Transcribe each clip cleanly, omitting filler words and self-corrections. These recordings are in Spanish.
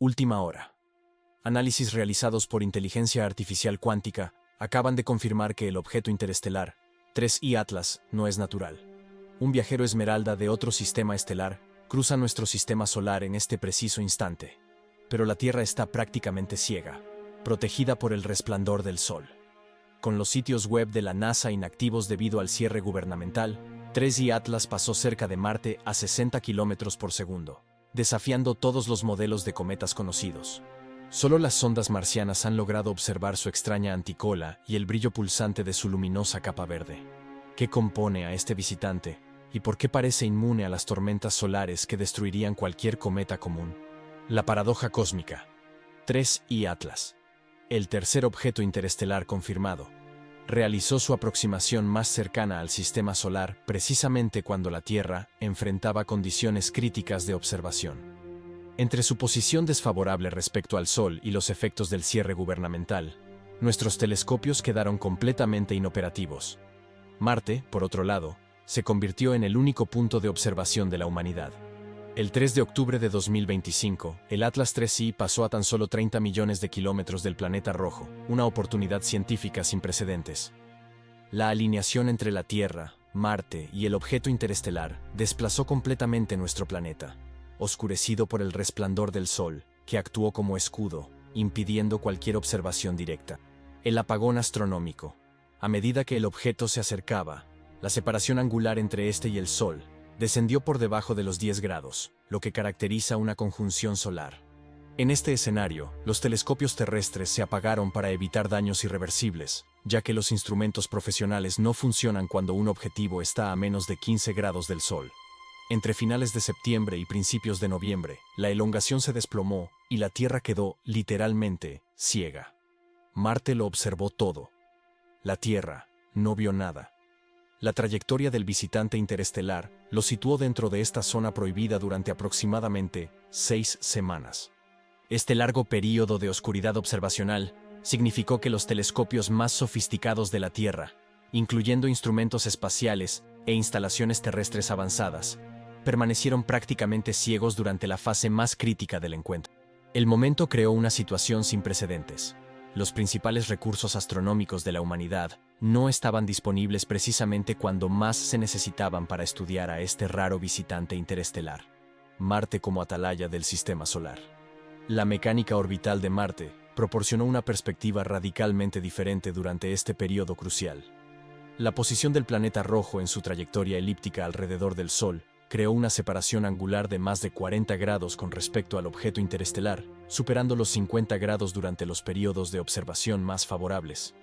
Última hora. Análisis realizados por inteligencia artificial cuántica acaban de confirmar que el objeto interestelar 3I Atlas no es natural. Un viajero esmeralda de otro sistema estelar cruza nuestro sistema solar en este preciso instante. Pero la Tierra está prácticamente ciega, protegida por el resplandor del Sol. Con los sitios web de la NASA inactivos debido al cierre gubernamental, 3I Atlas pasó cerca de Marte a 60 km por segundo, desafiando todos los modelos de cometas conocidos. Solo las sondas marcianas han logrado observar su extraña anticola y el brillo pulsante de su luminosa capa verde. ¿Qué compone a este visitante? ¿Y por qué parece inmune a las tormentas solares que destruirían cualquier cometa común? La paradoja cósmica. 3I Atlas, el tercer objeto interestelar confirmado, realizó su aproximación más cercana al sistema solar precisamente cuando la Tierra enfrentaba condiciones críticas de observación. Entre su posición desfavorable respecto al Sol y los efectos del cierre gubernamental, nuestros telescopios quedaron completamente inoperativos. Marte, por otro lado, se convirtió en el único punto de observación de la humanidad. El 3 de octubre de 2025, el Atlas 3I pasó a tan solo 30 millones de kilómetros del planeta rojo, una oportunidad científica sin precedentes. La alineación entre la Tierra, Marte y el objeto interestelar desplazó completamente nuestro planeta, oscurecido por el resplandor del Sol, que actuó como escudo, impidiendo cualquier observación directa. El apagón astronómico. A medida que el objeto se acercaba, la separación angular entre este y el Sol descendió por debajo de los 10 grados, lo que caracteriza una conjunción solar. En este escenario, los telescopios terrestres se apagaron para evitar daños irreversibles, ya que los instrumentos profesionales no funcionan cuando un objetivo está a menos de 15 grados del Sol. Entre finales de septiembre y principios de noviembre, la elongación se desplomó y la Tierra quedó, literalmente, ciega. Marte lo observó todo. La Tierra no vio nada. La trayectoria del visitante interestelar lo situó dentro de esta zona prohibida durante aproximadamente 6 semanas. Este largo período de oscuridad observacional significó que los telescopios más sofisticados de la Tierra, incluyendo instrumentos espaciales e instalaciones terrestres avanzadas, permanecieron prácticamente ciegos durante la fase más crítica del encuentro. El momento creó una situación sin precedentes. Los principales recursos astronómicos de la humanidad no estaban disponibles precisamente cuando más se necesitaban para estudiar a este raro visitante interestelar. Marte como atalaya del sistema solar. La mecánica orbital de Marte proporcionó una perspectiva radicalmente diferente durante este periodo crucial. La posición del planeta rojo en su trayectoria elíptica alrededor del Sol creó una separación angular de más de 40 grados con respecto al objeto interestelar, superando los 50 grados durante los periodos de observación más favorables.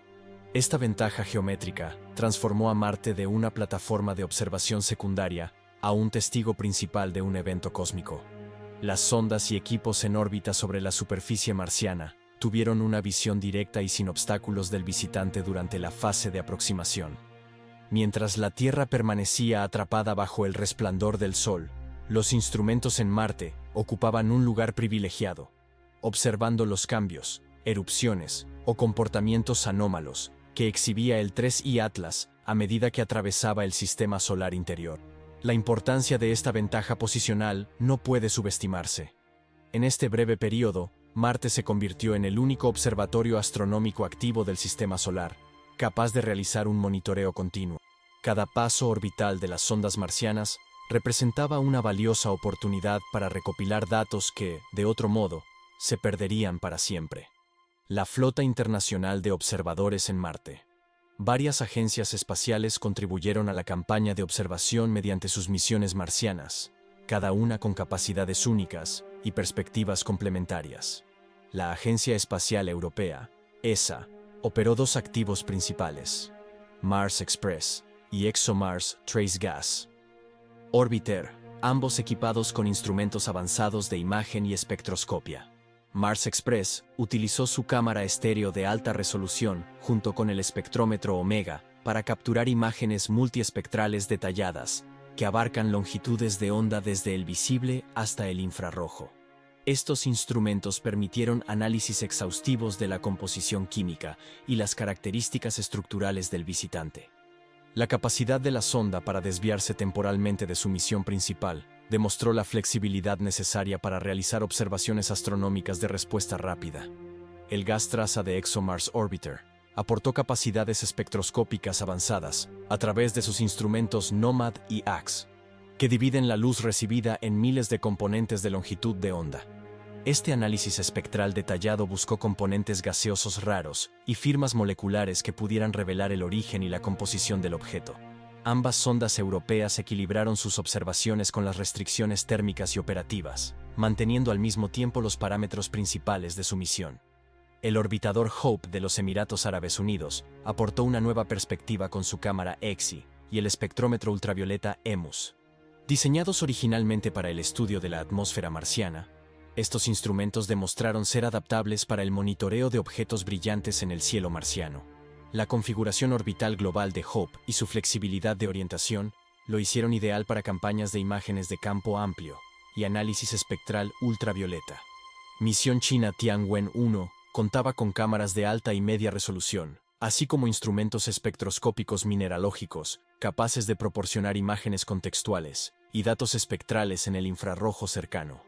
Esta ventaja geométrica transformó a Marte de una plataforma de observación secundaria a un testigo principal de un evento cósmico. Las sondas y equipos en órbita sobre la superficie marciana tuvieron una visión directa y sin obstáculos del visitante durante la fase de aproximación. Mientras la Tierra permanecía atrapada bajo el resplandor del Sol, los instrumentos en Marte ocupaban un lugar privilegiado, observando los cambios, erupciones o comportamientos anómalos que exhibía el 3I Atlas a medida que atravesaba el sistema solar interior. La importancia de esta ventaja posicional no puede subestimarse. En este breve periodo, Marte se convirtió en el único observatorio astronómico activo del sistema solar, capaz de realizar un monitoreo continuo. Cada paso orbital de las sondas marcianas representaba una valiosa oportunidad para recopilar datos que, de otro modo, se perderían para siempre. La Flota Internacional de Observadores en Marte. Varias agencias espaciales contribuyeron a la campaña de observación mediante sus misiones marcianas, cada una con capacidades únicas y perspectivas complementarias. La Agencia Espacial Europea, ESA, operó dos activos principales, Mars Express y ExoMars Trace Gas. Orbiter, ambos equipados con instrumentos avanzados de imagen y espectroscopia. Mars Express utilizó su cámara estéreo de alta resolución junto con el espectrómetro Omega para capturar imágenes multiespectrales detalladas que abarcan longitudes de onda desde el visible hasta el infrarrojo. Estos instrumentos permitieron análisis exhaustivos de la composición química y las características estructurales del visitante. La capacidad de la sonda para desviarse temporalmente de su misión principal demostró la flexibilidad necesaria para realizar observaciones astronómicas de respuesta rápida. El gas traza de ExoMars Orbiter aportó capacidades espectroscópicas avanzadas a través de sus instrumentos NOMAD y AX, que dividen la luz recibida en miles de componentes de longitud de onda. Este análisis espectral detallado buscó componentes gaseosos raros y firmas moleculares que pudieran revelar el origen y la composición del objeto. Ambas sondas europeas equilibraron sus observaciones con las restricciones térmicas y operativas, manteniendo al mismo tiempo los parámetros principales de su misión. El orbitador Hope de los Emiratos Árabes Unidos aportó una nueva perspectiva con su cámara EXI y el espectrómetro ultravioleta EMUS. Diseñados originalmente para el estudio de la atmósfera marciana, estos instrumentos demostraron ser adaptables para el monitoreo de objetos brillantes en el cielo marciano. La configuración orbital global de Hope y su flexibilidad de orientación lo hicieron ideal para campañas de imágenes de campo amplio y análisis espectral ultravioleta. Misión china Tianwen-1 contaba con cámaras de alta y media resolución, así como instrumentos espectroscópicos mineralógicos capaces de proporcionar imágenes contextuales y datos espectrales en el infrarrojo cercano.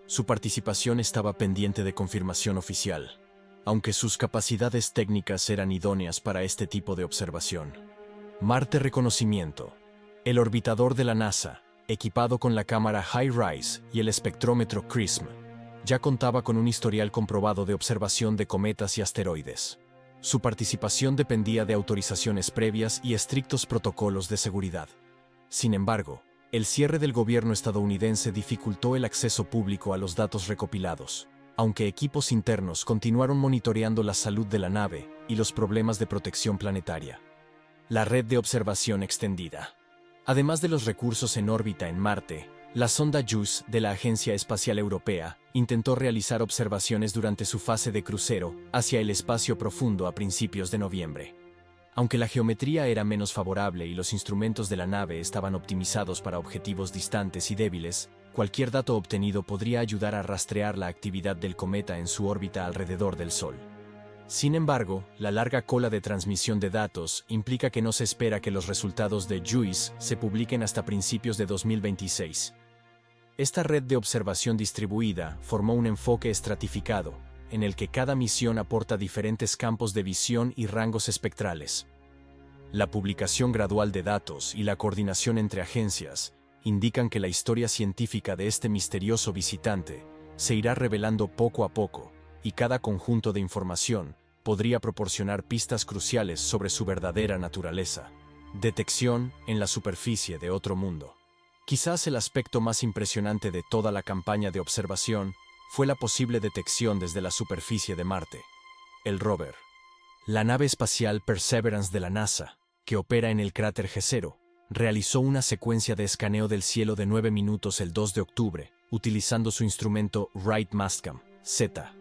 Su participación estaba pendiente de confirmación oficial, aunque sus capacidades técnicas eran idóneas para este tipo de observación. Marte Reconocimiento. El orbitador de la NASA, equipado con la cámara HiRISE y el espectrómetro CRISM, ya contaba con un historial comprobado de observación de cometas y asteroides. Su participación dependía de autorizaciones previas y estrictos protocolos de seguridad. Sin embargo, el cierre del gobierno estadounidense dificultó el acceso público a los datos recopilados, aunque equipos internos continuaron monitoreando la salud de la nave y los problemas de protección planetaria. La red de observación extendida. Además de los recursos en órbita en Marte, la sonda JUICE de la Agencia Espacial Europea intentó realizar observaciones durante su fase de crucero hacia el espacio profundo a principios de noviembre. Aunque la geometría era menos favorable y los instrumentos de la nave estaban optimizados para objetivos distantes y débiles, cualquier dato obtenido podría ayudar a rastrear la actividad del cometa en su órbita alrededor del Sol. Sin embargo, la larga cola de transmisión de datos implica que no se espera que los resultados de JUICE se publiquen hasta principios de 2026. Esta red de observación distribuida formó un enfoque estratificado, en el que cada misión aporta diferentes campos de visión y rangos espectrales. La publicación gradual de datos y la coordinación entre agencias indican que la historia científica de este misterioso visitante se irá revelando poco a poco, y cada conjunto de información podría proporcionar pistas cruciales sobre su verdadera naturaleza. Detección en la superficie de otro mundo. Quizás el aspecto más impresionante de toda la campaña de observación fue la posible detección desde la superficie de Marte. El rover. La nave espacial Perseverance de la NASA, que opera en el cráter G0, realizó una secuencia de escaneo del cielo de 9 minutos el 2 de octubre, utilizando su instrumento Wright-Mastcam, Z.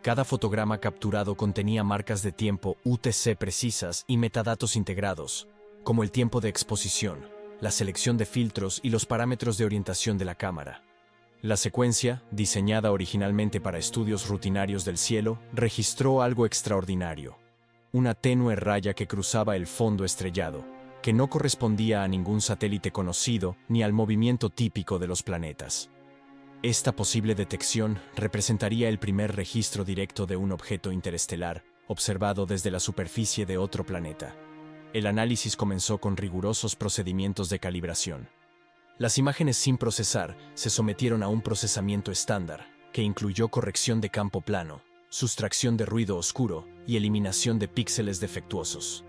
Cada fotograma capturado contenía marcas de tiempo UTC precisas y metadatos integrados, como el tiempo de exposición, la selección de filtros y los parámetros de orientación de la cámara. La secuencia, diseñada originalmente para estudios rutinarios del cielo, registró algo extraordinario: una tenue raya que cruzaba el fondo estrellado, que no correspondía a ningún satélite conocido ni al movimiento típico de los planetas. Esta posible detección representaría el primer registro directo de un objeto interestelar observado desde la superficie de otro planeta. El análisis comenzó con rigurosos procedimientos de calibración. Las imágenes sin procesar se sometieron a un procesamiento estándar, que incluyó corrección de campo plano, sustracción de ruido oscuro y eliminación de píxeles defectuosos.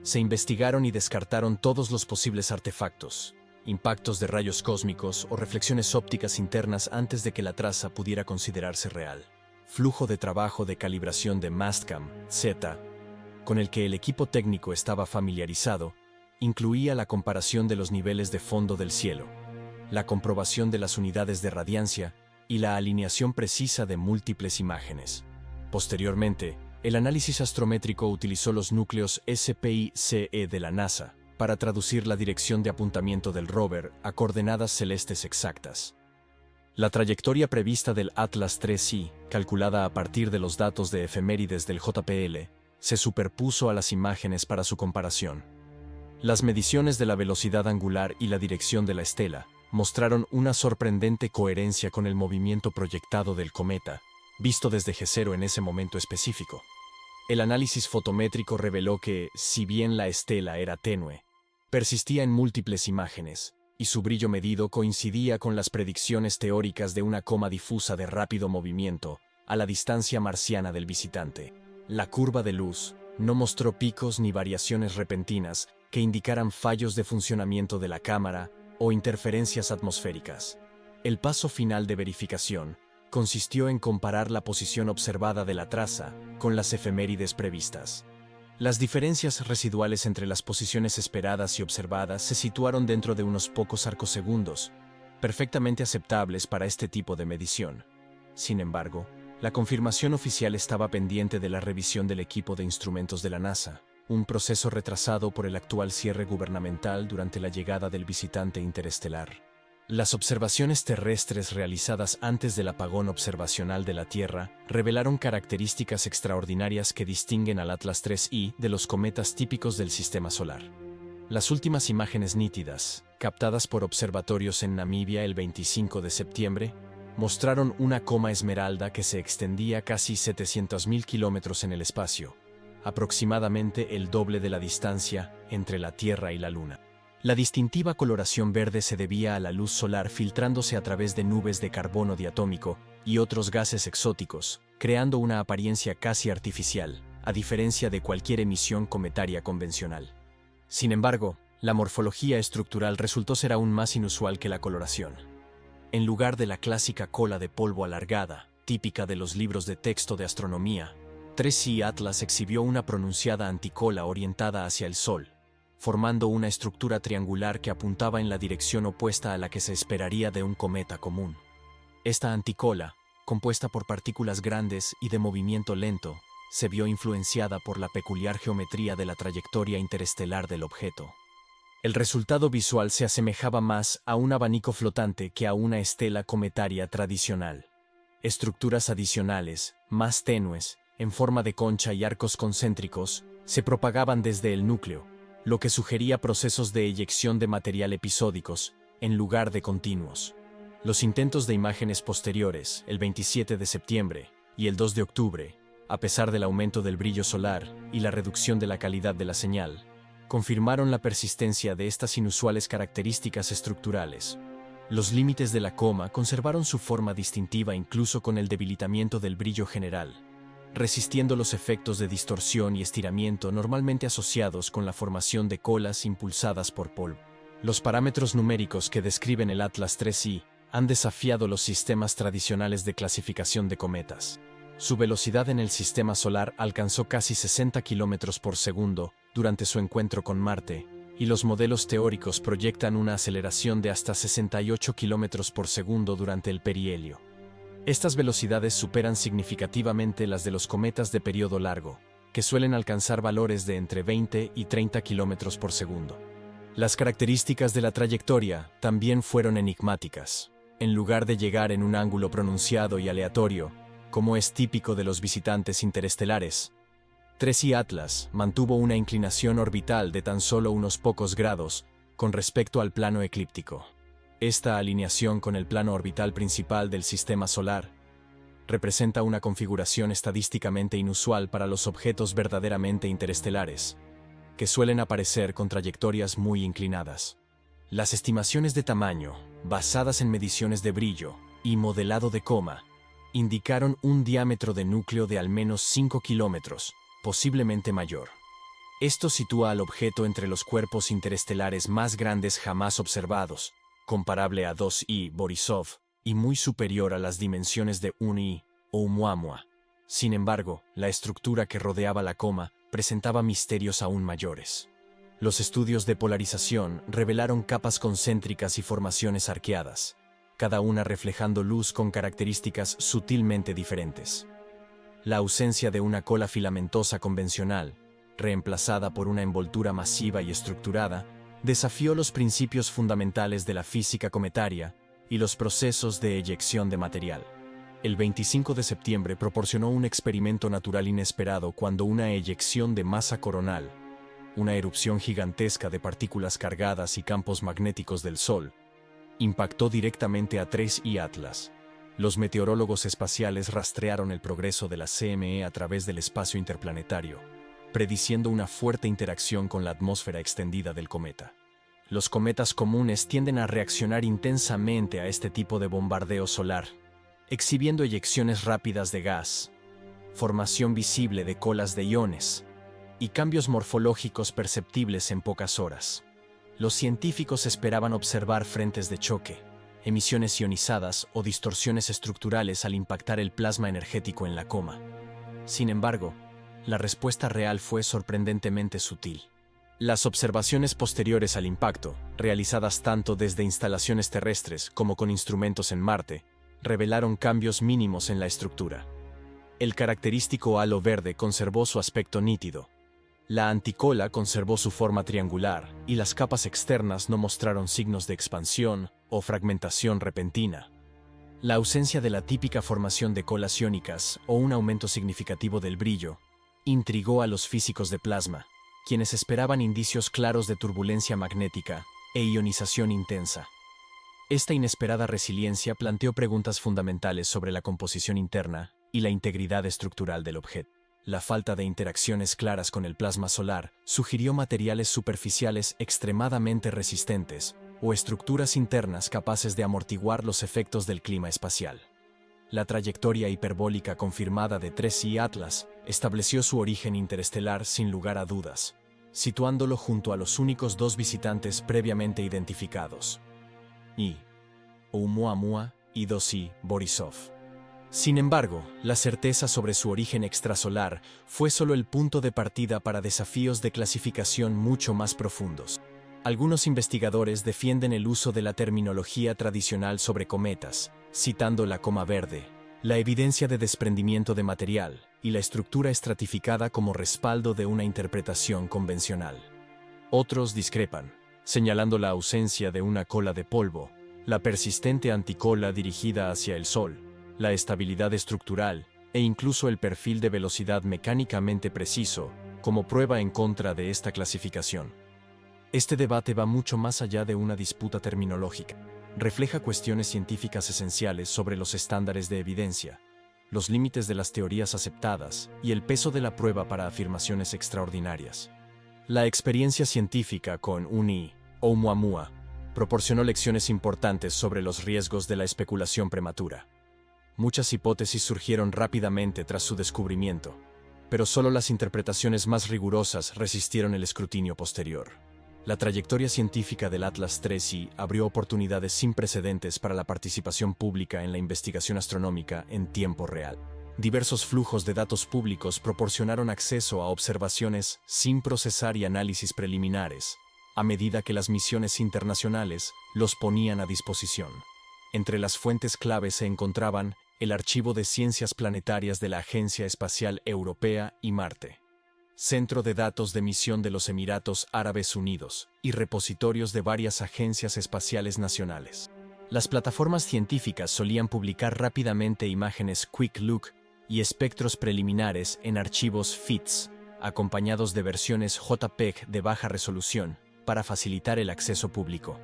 Se investigaron y descartaron todos los posibles artefactos, impactos de rayos cósmicos o reflexiones ópticas internas antes de que la traza pudiera considerarse real. Flujo de trabajo de calibración de Mastcam, Z, con el que el equipo técnico estaba familiarizado, incluía la comparación de los niveles de fondo del cielo, la comprobación de las unidades de radiancia y la alineación precisa de múltiples imágenes. Posteriormente, el análisis astrométrico utilizó los núcleos SPI-CE de la NASA para traducir la dirección de apuntamiento del rover a coordenadas celestes exactas. La trayectoria prevista del Atlas 3i, calculada a partir de los datos de efemérides del JPL, se superpuso a las imágenes para su comparación. Las mediciones de la velocidad angular y la dirección de la estela mostraron una sorprendente coherencia con el movimiento proyectado del cometa, visto desde G0 en ese momento específico. El análisis fotométrico reveló que, si bien la estela era tenue, persistía en múltiples imágenes, y su brillo medido coincidía con las predicciones teóricas de una coma difusa de rápido movimiento a la distancia marciana del visitante. La curva de luz no mostró picos ni variaciones repentinas que indicaran fallos de funcionamiento de la cámara o interferencias atmosféricas. El paso final de verificación consistió en comparar la posición observada de la traza con las efemérides previstas. Las diferencias residuales entre las posiciones esperadas y observadas se situaron dentro de unos pocos arcosegundos, perfectamente aceptables para este tipo de medición. Sin embargo, la confirmación oficial estaba pendiente de la revisión del equipo de instrumentos de la NASA, un proceso retrasado por el actual cierre gubernamental durante la llegada del visitante interestelar. Las observaciones terrestres realizadas antes del apagón observacional de la Tierra revelaron características extraordinarias que distinguen al Atlas 3I de los cometas típicos del Sistema Solar. Las últimas imágenes nítidas, captadas por observatorios en Namibia el 25 de septiembre, mostraron una coma esmeralda que se extendía casi 700.000 kilómetros en el espacio, aproximadamente el doble de la distancia entre la Tierra y la Luna. La distintiva coloración verde se debía a la luz solar filtrándose a través de nubes de carbono diatómico y otros gases exóticos, creando una apariencia casi artificial, a diferencia de cualquier emisión cometaria convencional. Sin embargo, la morfología estructural resultó ser aún más inusual que la coloración. En lugar de la clásica cola de polvo alargada, típica de los libros de texto de astronomía, 3I Atlas exhibió una pronunciada anticola orientada hacia el Sol, formando una estructura triangular que apuntaba en la dirección opuesta a la que se esperaría de un cometa común. Esta anticola, compuesta por partículas grandes y de movimiento lento, se vio influenciada por la peculiar geometría de la trayectoria interestelar del objeto. El resultado visual se asemejaba más a un abanico flotante que a una estela cometaria tradicional. Estructuras adicionales, más tenues, en forma de concha y arcos concéntricos, se propagaban desde el núcleo, lo que sugería procesos de eyección de material episódicos, en lugar de continuos. Los intentos de imágenes posteriores, el 27 de septiembre y el 2 de octubre, a pesar del aumento del brillo solar y la reducción de la calidad de la señal, confirmaron la persistencia de estas inusuales características estructurales. Los límites de la coma conservaron su forma distintiva incluso con el debilitamiento del brillo general, resistiendo los efectos de distorsión y estiramiento normalmente asociados con la formación de colas impulsadas por polvo. Los parámetros numéricos que describen el Atlas 3I han desafiado los sistemas tradicionales de clasificación de cometas. Su velocidad en el sistema solar alcanzó casi 60 km por segundo durante su encuentro con Marte, y los modelos teóricos proyectan una aceleración de hasta 68 km por segundo durante el perihelio. Estas velocidades superan significativamente las de los cometas de periodo largo, que suelen alcanzar valores de entre 20 y 30 km por segundo. Las características de la trayectoria también fueron enigmáticas. En lugar de llegar en un ángulo pronunciado y aleatorio, como es típico de los visitantes interestelares, 3I Atlas mantuvo una inclinación orbital de tan solo unos pocos grados con respecto al plano eclíptico. Esta alineación con el plano orbital principal del sistema solar representa una configuración estadísticamente inusual para los objetos verdaderamente interestelares, que suelen aparecer con trayectorias muy inclinadas. Las estimaciones de tamaño, basadas en mediciones de brillo y modelado de coma, indicaron un diámetro de núcleo de al menos 5 kilómetros, posiblemente mayor. Esto sitúa al objeto entre los cuerpos interestelares más grandes jamás observados, comparable a 2I Borisov y muy superior a las dimensiones de 1I o Oumuamua. Sin embargo, la estructura que rodeaba la coma presentaba misterios aún mayores. Los estudios de polarización revelaron capas concéntricas y formaciones arqueadas, cada una reflejando luz con características sutilmente diferentes. La ausencia de una cola filamentosa convencional, reemplazada por una envoltura masiva y estructurada, desafió los principios fundamentales de la física cometaria y los procesos de eyección de material. El 25 de septiembre proporcionó un experimento natural inesperado cuando una eyección de masa coronal, una erupción gigantesca de partículas cargadas y campos magnéticos del Sol, impactó directamente a 3I Atlas. Los meteorólogos espaciales rastrearon el progreso de la CME a través del espacio interplanetario, prediciendo una fuerte interacción con la atmósfera extendida del cometa. Los cometas comunes tienden a reaccionar intensamente a este tipo de bombardeo solar, exhibiendo eyecciones rápidas de gas, formación visible de colas de iones y cambios morfológicos perceptibles en pocas horas. Los científicos esperaban observar frentes de choque, emisiones ionizadas o distorsiones estructurales al impactar el plasma energético en la coma. Sin embargo, la respuesta real fue sorprendentemente sutil. Las observaciones posteriores al impacto, realizadas tanto desde instalaciones terrestres como con instrumentos en Marte, revelaron cambios mínimos en la estructura. El característico halo verde conservó su aspecto nítido. La anticola conservó su forma triangular y las capas externas no mostraron signos de expansión o fragmentación repentina. La ausencia de la típica formación de colas iónicas o un aumento significativo del brillo intrigó a los físicos de plasma, quienes esperaban indicios claros de turbulencia magnética e ionización intensa. Esta inesperada resiliencia planteó preguntas fundamentales sobre la composición interna y la integridad estructural del objeto. La falta de interacciones claras con el plasma solar sugirió materiales superficiales extremadamente resistentes o estructuras internas capaces de amortiguar los efectos del clima espacial. La trayectoria hiperbólica confirmada de 3I Atlas estableció su origen interestelar sin lugar a dudas, situándolo junto a los únicos dos visitantes previamente identificados: I. Oumuamua y 2I Borisov. Sin embargo, la certeza sobre su origen extrasolar fue solo el punto de partida para desafíos de clasificación mucho más profundos. Algunos investigadores defienden el uso de la terminología tradicional sobre cometas, citando la coma verde, la evidencia de desprendimiento de material y la estructura estratificada como respaldo de una interpretación convencional. Otros discrepan, señalando la ausencia de una cola de polvo, la persistente anticola dirigida hacia el Sol, la estabilidad estructural e incluso el perfil de velocidad mecánicamente preciso como prueba en contra de esta clasificación. Este debate va mucho más allá de una disputa terminológica. Refleja cuestiones científicas esenciales sobre los estándares de evidencia, los límites de las teorías aceptadas y el peso de la prueba para afirmaciones extraordinarias. La experiencia científica con I. Oumuamua proporcionó lecciones importantes sobre los riesgos de la especulación prematura. Muchas hipótesis surgieron rápidamente tras su descubrimiento, pero solo las interpretaciones más rigurosas resistieron el escrutinio posterior. La trayectoria científica del Atlas 3I abrió oportunidades sin precedentes para la participación pública en la investigación astronómica en tiempo real. Diversos flujos de datos públicos proporcionaron acceso a observaciones sin procesar y análisis preliminares, a medida que las misiones internacionales los ponían a disposición. Entre las fuentes claves se encontraban el Archivo de Ciencias Planetarias de la Agencia Espacial Europea y Marte, Centro de Datos de Misión de los Emiratos Árabes Unidos y repositorios de varias agencias espaciales nacionales. Las plataformas científicas solían publicar rápidamente imágenes Quick Look y espectros preliminares en archivos FITS, acompañados de versiones JPEG de baja resolución, para facilitar el acceso público.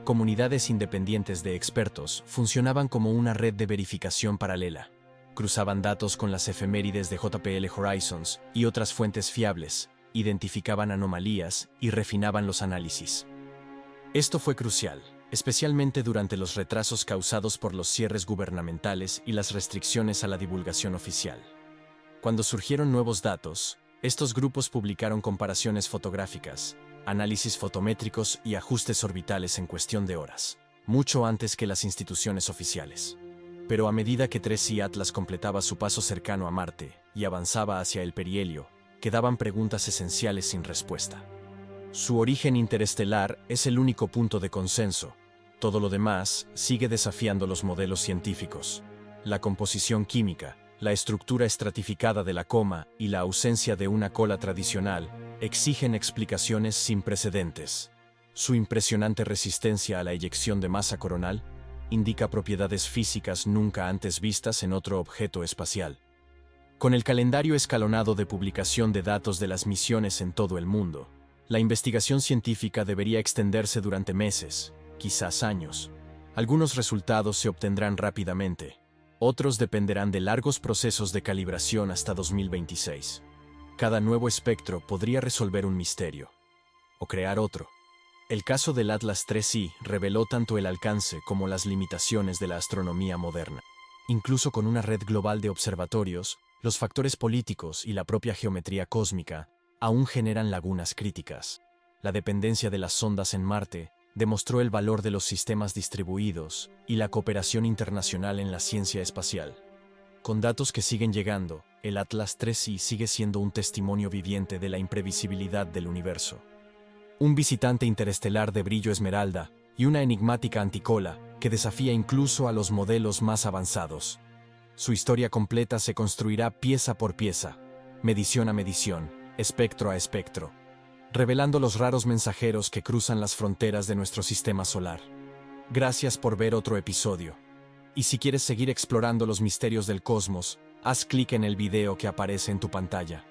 Comunidades independientes de expertos funcionaban como una red de verificación paralela. Cruzaban datos con las efemérides de JPL Horizons y otras fuentes fiables, identificaban anomalías y refinaban los análisis. Esto fue crucial, especialmente durante los retrasos causados por los cierres gubernamentales y las restricciones a la divulgación oficial. Cuando surgieron nuevos datos, estos grupos publicaron comparaciones fotográficas, análisis fotométricos y ajustes orbitales en cuestión de horas, mucho antes que las instituciones oficiales. Pero a medida que 3I Atlas completaba su paso cercano a Marte y avanzaba hacia el perihelio, quedaban preguntas esenciales sin respuesta. Su origen interestelar es el único punto de consenso. Todo lo demás sigue desafiando los modelos científicos. La composición química, la estructura estratificada de la coma y la ausencia de una cola tradicional exigen explicaciones sin precedentes. Su impresionante resistencia a la eyección de masa coronal indica propiedades físicas nunca antes vistas en otro objeto espacial. Con el calendario escalonado de publicación de datos de las misiones en todo el mundo, la investigación científica debería extenderse durante meses, quizás años. Algunos resultados se obtendrán rápidamente, otros dependerán de largos procesos de calibración hasta 2026. Cada nuevo espectro podría resolver un misterio, o crear otro. El caso del Atlas 3i reveló tanto el alcance como las limitaciones de la astronomía moderna. Incluso con una red global de observatorios, los factores políticos y la propia geometría cósmica aún generan lagunas críticas. La dependencia de las sondas en Marte demostró el valor de los sistemas distribuidos y la cooperación internacional en la ciencia espacial. Con datos que siguen llegando, el Atlas 3i sigue siendo un testimonio viviente de la imprevisibilidad del universo. Un visitante interestelar de brillo esmeralda y una enigmática anticola que desafía incluso a los modelos más avanzados. Su historia completa se construirá pieza por pieza, medición a medición, espectro a espectro, revelando los raros mensajeros que cruzan las fronteras de nuestro sistema solar. Gracias por ver otro episodio. Y si quieres seguir explorando los misterios del cosmos, haz clic en el video que aparece en tu pantalla.